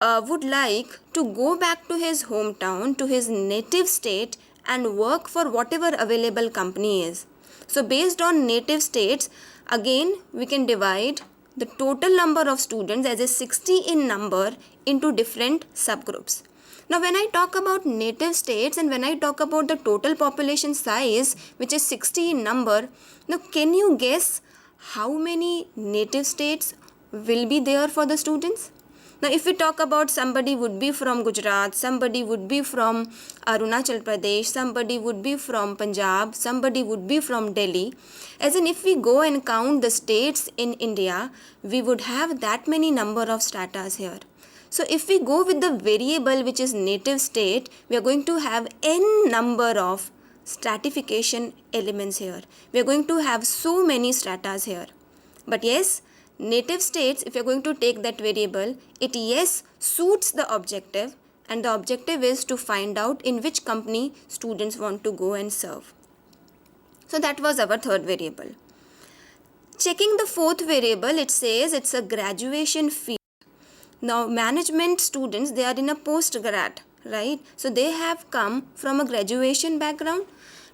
would like to go back to his hometown, to his native state, and work for whatever available company is. So based on native states, again we can divide the total number of students as a 60 in number into different subgroups. Now when I talk about native states and when I talk about the total population size, which is 60 in number, now can you guess how many native states will be there for the students? Now if we talk about somebody would be from Gujarat, somebody would be from Arunachal Pradesh, somebody would be from Punjab, somebody would be from Delhi. As in, if we go and count the states in India, we would have that many number of stratas here. So if we go with the variable which is native state, we are going to have n number of stratification elements here. We are going to have so many stratas here. But yes, native states, if you are going to take that variable, it yes suits the objective, and the objective is to find out in which company students want to go and serve. So that was our third variable. Checking the fourth variable, it says it's a graduation field. Now management students, they are in a post-grad, right? So they have come from a graduation background.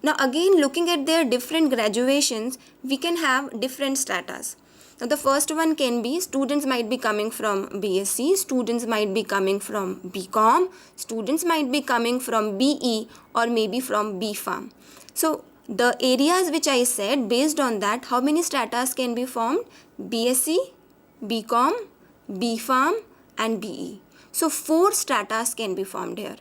Now again, looking at their different graduations, we can have different stratas. Now the first one can be students might be coming from BSc, students might be coming from BCom, students might be coming from BE or maybe from BPharm. So the areas which I said, based on that, how many stratas can be formed? BSc, BCom, BPharm and BE. So 4 stratas can be formed here.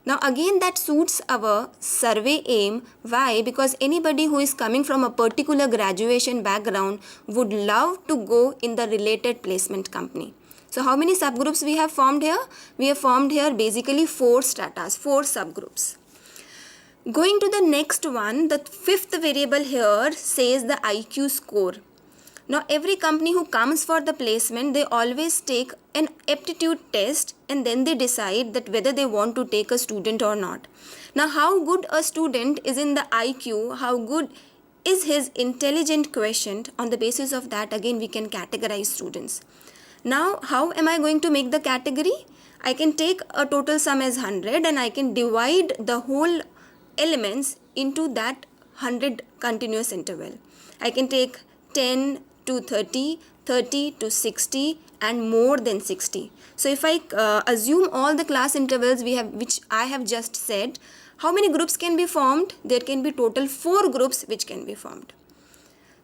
Now again, that suits our survey aim. Why? Because anybody who is coming from a particular graduation background would love to go in the related placement company. So how many subgroups we have formed here? We have formed here basically 4 stratas, 4 subgroups. Going to the next one, the fifth variable here says the IQ score. Now every company who comes for the placement, they always take an aptitude test and then they decide that whether they want to take a student or not. Now how good a student is in the IQ, how good is his intelligent quotient, on the basis of that again we can categorize students. Now how am I going to make the category? I can take a total sum as 100 and I can divide the whole elements into that 100 continuous interval. I can take 10 to 30, 30 to 60 and more than 60. So if I assume all the class intervals we have, which I have just said, how many groups can be formed? There can be total 4 groups which can be formed.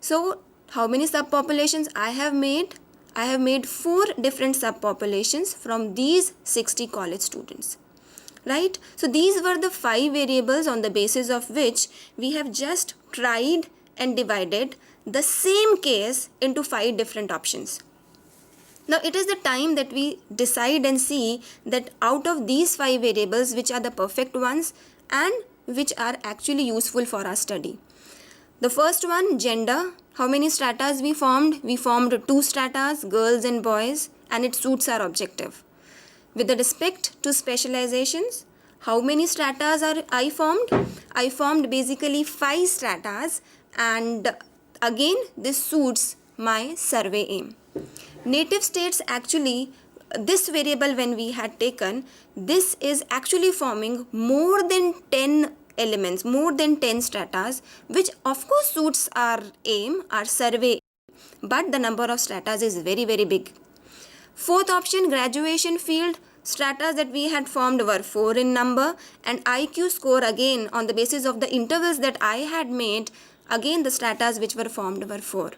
So how many subpopulations I have made? I have made 4 different subpopulations from these 60 college students. Right? So these were the 5 variables on the basis of which we have just tried and divided the same case into 5 different options. Now it is the time that we decide and see that out of these 5 variables, which are the perfect ones and which are actually useful for our study. The first one, gender. How many stratas we formed? We formed 2 stratas, girls and boys, and it suits our objective. With respect to specializations, how many stratas are I formed? I formed basically 5 stratas, and again this suits my survey aim. Native states, actually this variable when we had taken, this is actually forming more than 10 elements, more than 10 stratas, which of course suits our aim, our survey, but the number of stratas is very big. Fourth option, graduation field, stratas that we had formed were 4 in number, and IQ score, again on the basis of the intervals that I had made, again the stratas which were formed were 4.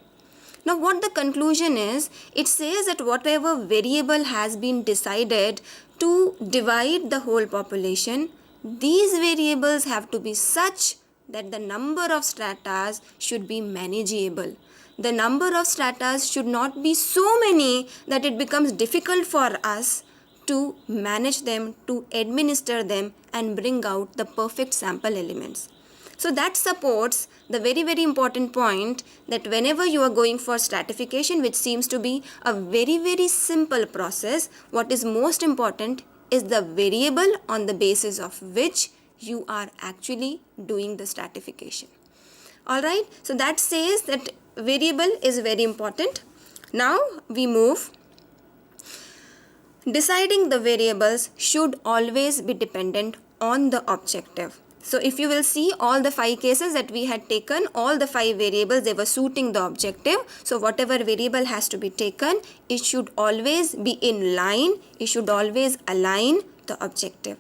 Now what the conclusion is, it says that whatever variable has been decided to divide the whole population, these variables have to be such that the number of stratas should be manageable. The number of stratas should not be so many that it becomes difficult for us to manage them, to administer them and bring out the perfect sample elements. So that supports the very important point that whenever you are going for stratification, which seems to be a very simple process, what is most important is the variable on the basis of which you are actually doing the stratification. Alright, so that says that variable is very important. Now we move. Deciding the variables should always be dependent on the objective. So if you will see all the 5 cases that we had taken, all the 5 variables, they were suiting the objective. So whatever variable has to be taken, it should always be in line, it should always align the objective.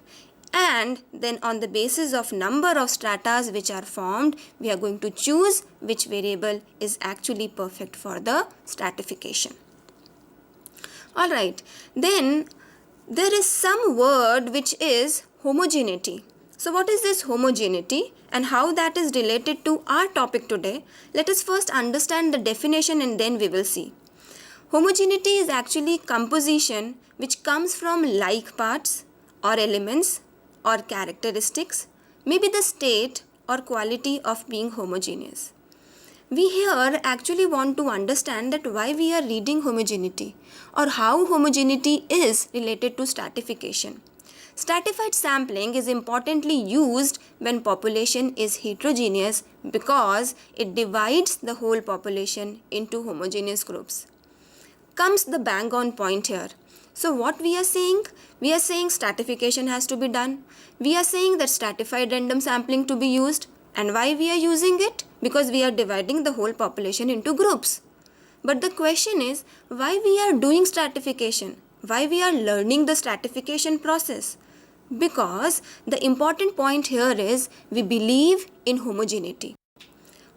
And then on the basis of number of stratas which are formed, we are going to choose which variable is actually perfect for the stratification. Alright, then there is some word which is homogeneity. So what is this homogeneity and how that is related to our topic today? Let us first understand the definition and then we will see. Homogeneity is actually composition which comes from like parts or elements or characteristics, maybe the state or quality of being homogeneous. We here actually want to understand that why we are reading homogeneity or how homogeneity is related to stratification. Stratified sampling is importantly used when population is heterogeneous because it divides the whole population into homogeneous groups. Comes the bang on point here. So what we are saying? We are saying stratification has to be done. We are saying that stratified random sampling to be used. And why we are using it? Because we are dividing the whole population into groups. But the question is, why we are doing stratification? Why we are learning the stratification process? Because the important point here is we believe in homogeneity.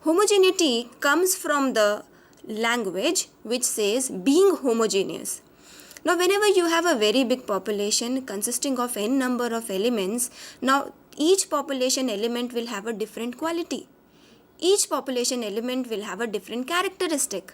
Homogeneity comes from the language which says being homogeneous. Now whenever you have a very big population consisting of n number of elements, now each population element will have a different quality. Each population element will have a different characteristic.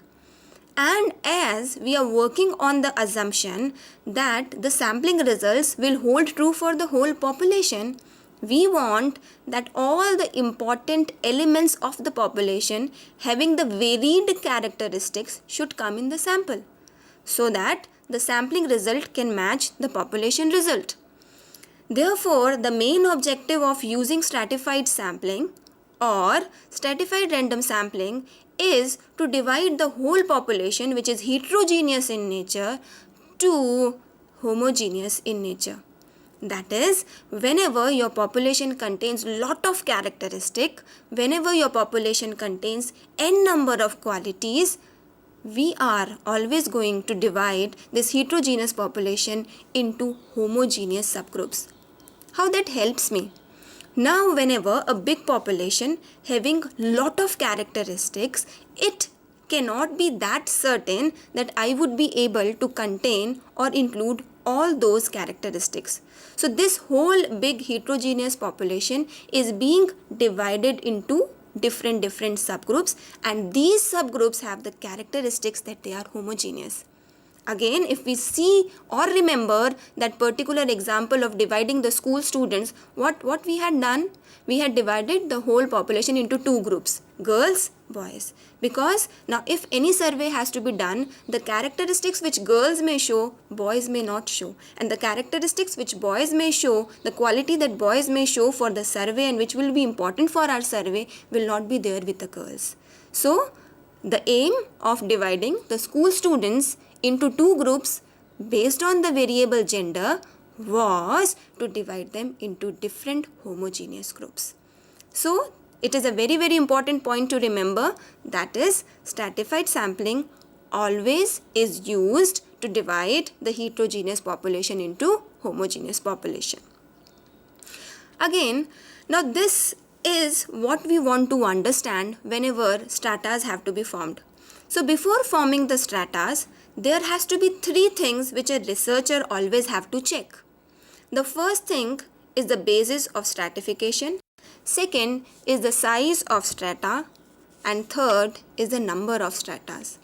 And as we are working on the assumption that the sampling results will hold true for the whole population, we want that all the important elements of the population having the varied characteristics should come in the sample so that the sampling result can match the population result. Therefore, the main objective of using stratified sampling or stratified random sampling is to divide the whole population which is heterogeneous in nature to homogeneous in nature. That is, whenever your population contains lot of characteristic, whenever your population contains n number of qualities, we are always going to divide this heterogeneous population into homogeneous subgroups. How that helps me? Now whenever a big population having lot of characteristics, it cannot be that certain that I would be able to contain or include all those characteristics. So this whole big heterogeneous population is being divided into different subgroups, and these subgroups have the characteristics that they are homogeneous. Again, if we see or remember that particular example of dividing the school students, what we had done? We had divided the whole population into 2 groups, girls, boys. Because now if any survey has to be done, the characteristics which girls may show, boys may not show. And the characteristics which boys may show, the quality that boys may show for the survey and which will be important for our survey will not be there with the girls. So, the aim of dividing the school students into 2 groups based on the variable gender was to divide them into different homogeneous groups. So, it is a very important point to remember, that is stratified sampling always is used to divide the heterogeneous population into homogeneous population. Again, now this is what we want to understand whenever stratas have to be formed. So before forming the stratas, there has to be 3 things which a researcher always have to check. The first thing is the basis of stratification, second is the size of strata, and third is the number of stratas.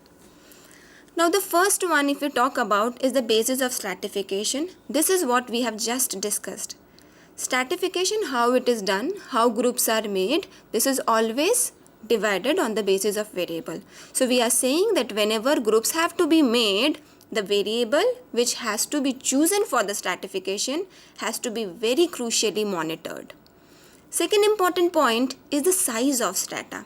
Now the first one, if we talk about, is the basis of stratification. This is what we have just discussed. Stratification, how it is done, how groups are made, this is always divided on the basis of variable. So we are saying that whenever groups have to be made, the variable which has to be chosen for the stratification has to be very crucially monitored. Second important point is the size of strata.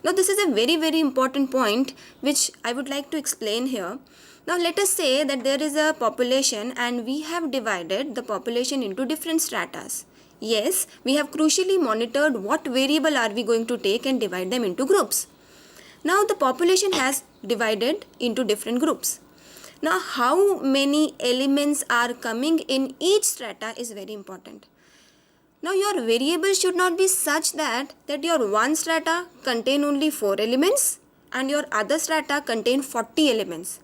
Now this is a very important point which I would like to explain here, Now let us say that there is a population and we have divided the population into different stratas. Yes, we have crucially monitored what variable are we going to take and divide them into groups. Now the population has divided into different groups. Now how many elements are coming in each strata is very important. Now your variable should not be such that your one strata contain only 4 elements and your other strata contain 40 elements.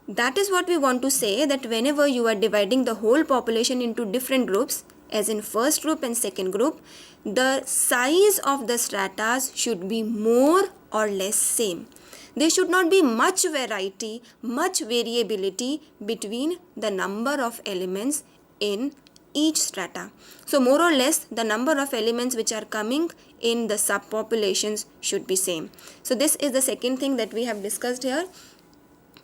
That is what we want to say, that whenever you are dividing the whole population into different groups, as in first group and second group, the size of the stratas should be more or less same. There should not be much variety, much variability between the number of elements in each strata. So more or less the number of elements which are coming in the subpopulations should be same. So this is the second thing that we have discussed here.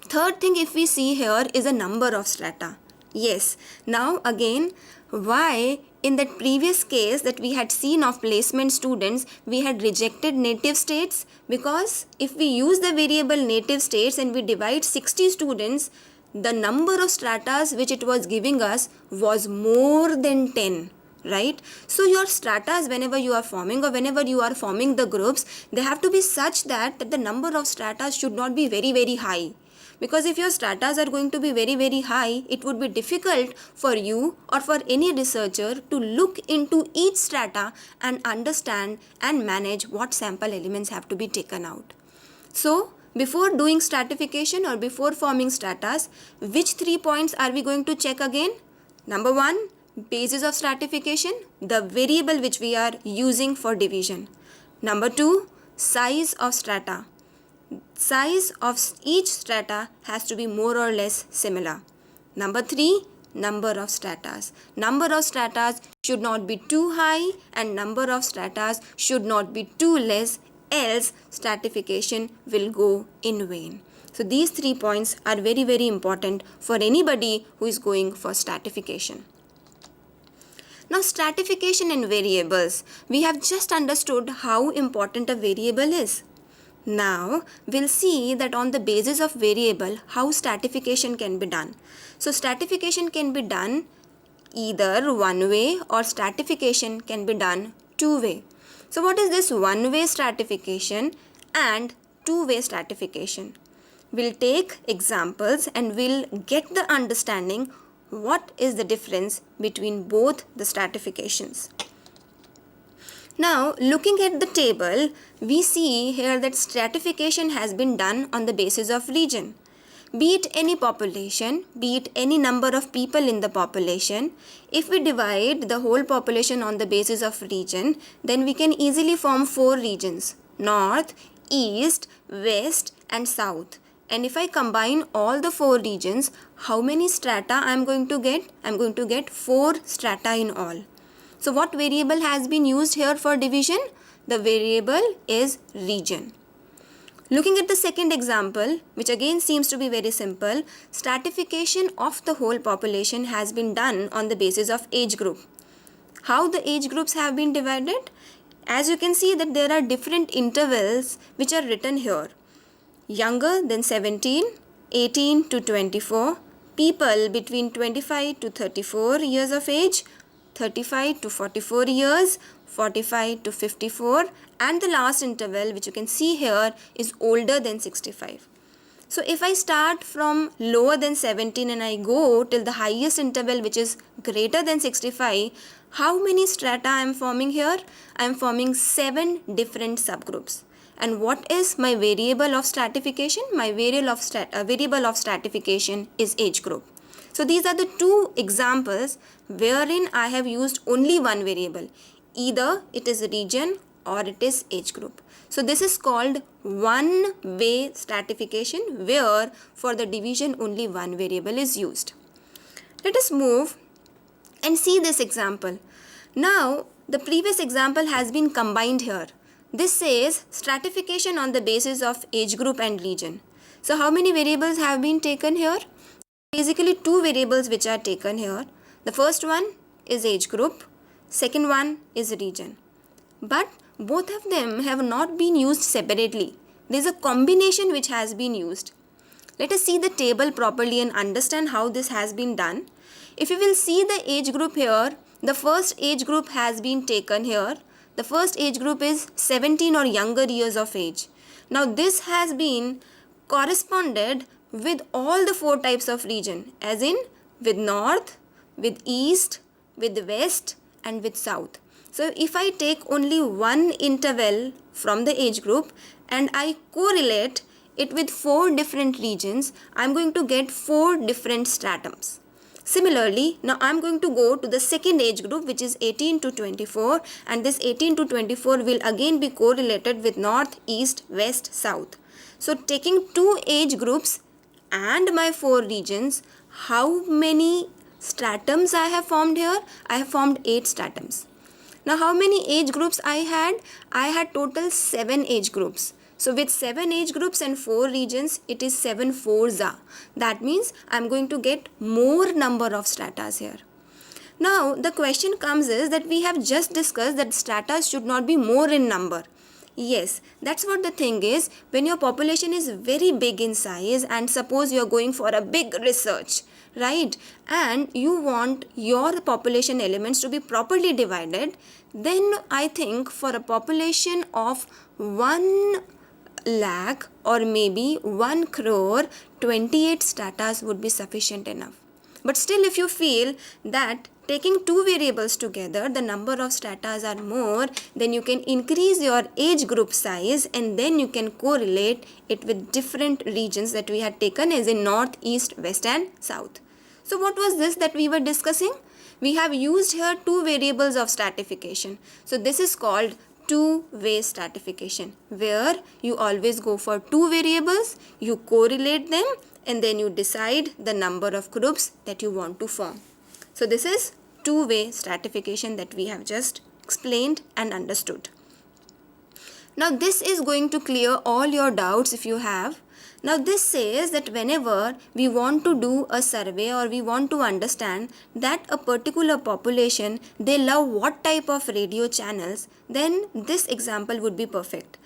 Third thing, if we see here, is a number of strata. Yes, now again, why in that previous case that we had seen of placement students, we had rejected native states? Because if we use the variable native states and we divide 60 students, the number of stratas which it was giving us was more than 10. Right? So your stratas, whenever you are forming or whenever you are forming the groups, they have to be such that the number of stratas should not be very, very high. Because if your stratas are going to be very, very high, it would be difficult for you or for any researcher to look into each strata and understand and manage what sample elements have to be taken out. So, before doing stratification or before forming stratas, which 3 points are we going to check again? Number 1, basis of stratification, the variable which we are using for division. Number 2, size of strata. Size of each strata has to be more or less similar. Number 3, number of stratas. Number of stratas should not be too high and number of stratas should not be too less, else stratification will go in vain. So these 3 points are very, very important for anybody who is going for stratification. Now stratification and variables. We have just understood how important a variable is. Now we'll see that on the basis of variable how stratification can be done. So stratification can be done either one way or stratification can be done two way. So what is this one way stratification and two way stratification? We'll take examples and we'll get the understanding what is the difference between both the stratifications. Now, looking at the table, we see here that stratification has been done on the basis of region. Be it any population, be it any number of people in the population, if we divide the whole population on the basis of region, then we can easily form 4 regions: north, east, west and south. And if I combine all the 4 regions, how many strata I am going to get? I am going to get 4 strata in all. So what variable has been used here for division? The variable is region. Looking at the second example, which again seems to be very simple, stratification of the whole population has been done on the basis of age group. How the age groups have been divided? As you can see that there are different intervals which are written here. Younger than 17, 18 to 24, people between 25 to 34 years of age, 35 to 44 years, 45 to 54, and the last interval which you can see here is older than 65. So if I start from lower than 17 and I go till the highest interval which is greater than 65, how many strata I am forming here? I am forming 7 different subgroups. And what is my variable of stratification? My variable of stratification is age group. So these are the 2 examples wherein I have used only one variable. Either it is region or it is age group. So this is called one-way stratification, where for the division only one variable is used. Let us move and see this example. Now the previous example has been combined here. This says stratification on the basis of age group and region. So how many variables have been taken here? Basically 2 variables which are taken here. The first one is age group, second one is region. But both of them have not been used separately. There is a combination which has been used. Let us see the table properly and understand how this has been done. If you will see the age group here, the first age group has been taken here. The first age group is 17 or younger years of age. Now this has been corresponded with all the four types of region, as in with north, with east, with west and with south. So if I take only one interval from the age group and I correlate it with four different regions, I am going to get four different stratums. Similarly, now I am going to go to the second age group, which is 18 to 24, and this 18 to 24 will again be correlated with north, east, west, south. So taking two age groups and my four regions, how many stratums I have formed here? I have formed 8 stratums. Now how many age groups I had? I had total 7 age groups. So with 7 age groups and 4 regions, it is 7 fours. That means I am going to get more number of stratas here. Now the question comes is that we have just discussed that stratas should not be more in number. Yes, that's what the thing is. When your population is very big in size and suppose you are going for a big research, right, and you want your population elements to be properly divided, then I think for a population of 1 lakh or maybe 1 crore, 28 stratas would be sufficient enough. But still, if you feel that taking two variables together, the number of stratas are more, then you can increase your age group size and then you can correlate it with different regions that we had taken, as in north, east, west and south. So what was this that we were discussing? We have used here two variables of stratification. So this is called two-way stratification, where you always go for two variables, you correlate them and then you decide the number of groups that you want to form. So this is two-way stratification that we have just explained and understood. Now this is going to clear all your doubts if you have. Now this says that whenever we want to do a survey or we want to understand that a particular population, they love what type of radio channels, then this example would be perfect.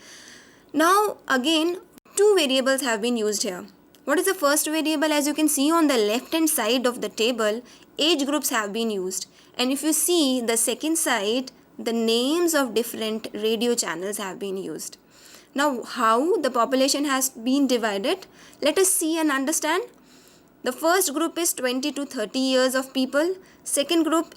Now again, two variables have been used here. What is the first variable? As you can see on the left hand side of the table, age groups have been used. And if you see the second side, the names of different radio channels have been used. Now how the population has been divided? Let us see and understand. The first group is 20 to 30 years of people. Second group